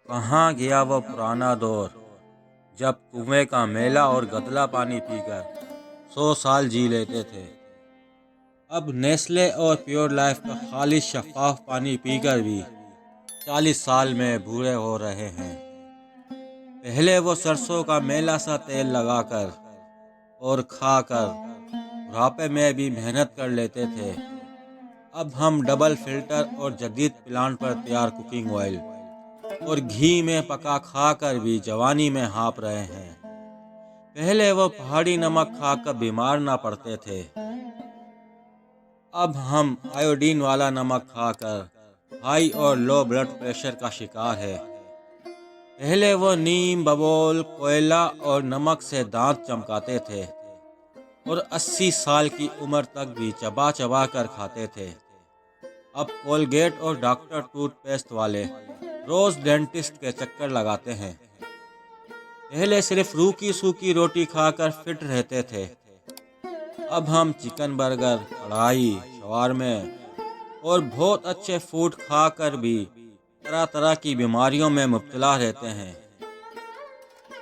کہاں گیا وہ پرانا دور جب کنویں کا میلا اور گدلا پانی پی کر 100 سال جی لیتے تھے۔ اب نیسلے اور پیور لائف کا خالص شفاف پانی پی کر بھی 40 سال میں بوڑھے ہو رہے ہیں۔ پہلے وہ سرسوں کا میلا سا تیل لگا کر اور کھا کر بڑھاپے میں بھی محنت کر لیتے تھے۔ اب ہم ڈبل فلٹر اور جدید پلانٹ پر تیار کوکنگ آئل اور گھی میں پکا کھا کر بھی جوانی میں ہانپ رہے ہیں۔ پہلے وہ پہاڑی نمک کھا کر بیمار نہ پڑتے تھے، اب ہم آیوڈین والا نمک کھا کر ہائی اور لو بلڈ پریشر کا شکار ہے۔ پہلے وہ نیم، ببول، کوئلہ اور نمک سے دانت چمکاتے تھے اور 80 سال کی عمر تک بھی چبا چبا کر کھاتے تھے۔ اب کولگیٹ اور ڈاکٹر ٹوتھ پیسٹ والے روز ڈینٹسٹ کے چکر لگاتے ہیں۔ پہلے صرف روکھی سوکھی روٹی کھا کر فٹ رہتے تھے، اب ہم چکن برگر، کڑھائی، شاورمے اور بہت اچھے فوڈ کھا کر بھی طرح طرح کی بیماریوں میں مبتلا رہتے ہیں۔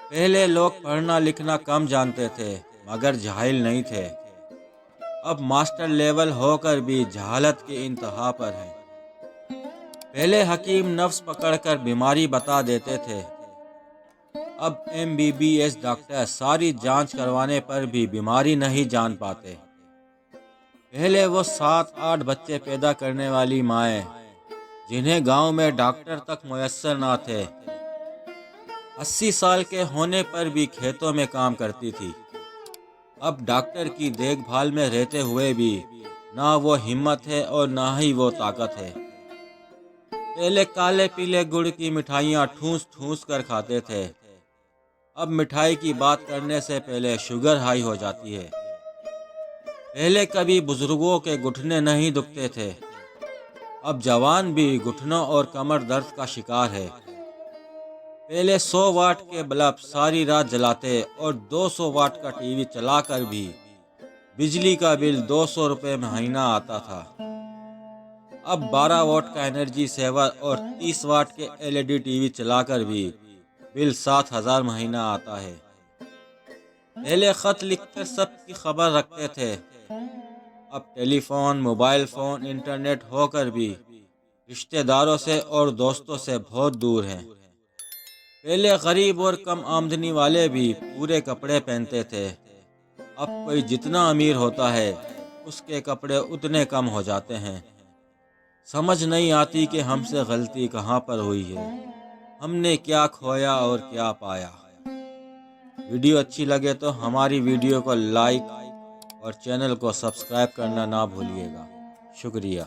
پہلے لوگ پڑھنا لکھنا کم جانتے تھے مگر جاہل نہیں تھے، اب ماسٹر لیول ہو کر بھی جہالت کی انتہا پر ہیں۔ پہلے حکیم نفس پکڑ کر بیماری بتا دیتے تھے، اب MBBS ڈاکٹر ساری جانچ کروانے پر بھی بیماری نہیں جان پاتے۔ پہلے وہ 7-8 بچے پیدا کرنے والی مائیں جنہیں گاؤں میں ڈاکٹر تک میسر نہ تھے، 80 سال کے ہونے پر بھی کھیتوں میں کام کرتی تھی۔ اب ڈاکٹر کی دیکھ بھال میں رہتے ہوئے بھی نہ وہ ہمت ہے اور نہ ہی وہ طاقت ہے۔ پہلے کالے پیلے گڑ کی مٹھائیاں ٹھوس ٹھوس کر کھاتے تھے، اب مٹھائی کی بات کرنے سے پہلے شوگر ہائی ہو جاتی ہے۔ پہلے کبھی بزرگوں کے گھٹنے نہیں دکھتے تھے، اب جوان بھی گھٹنوں اور کمر درد کا شکار ہے۔ پہلے 100 واٹ کے بلب ساری رات جلاتے اور 200 واٹ کا ٹی وی چلا کر بھی بجلی کا بل 200 روپے مہینہ آتا تھا، اب 12 واٹ کا انرجی سیور اور 30 واٹ کے LED ٹی وی چلا کر بھی بل 7000 مہینہ آتا ہے۔ پہلے خط لکھ کر سب کی خبر رکھتے تھے، اب ٹیلی فون، موبائل فون، انٹرنیٹ ہو کر بھی رشتہ داروں سے اور دوستوں سے بہت دور ہیں۔ پہلے غریب اور کم آمدنی والے بھی پورے کپڑے پہنتے تھے، اب کوئی جتنا امیر ہوتا ہے اس کے کپڑے اتنے کم ہو جاتے ہیں۔ سمجھ نہیں آتی کہ ہم سے غلطی کہاں پر ہوئی ہے، ہم نے کیا کھویا اور کیا پایا۔ ویڈیو اچھی لگے تو ہماری ویڈیو کو لائک اور چینل کو سبسکرائب کرنا نہ بھولیے گا۔ شکریہ۔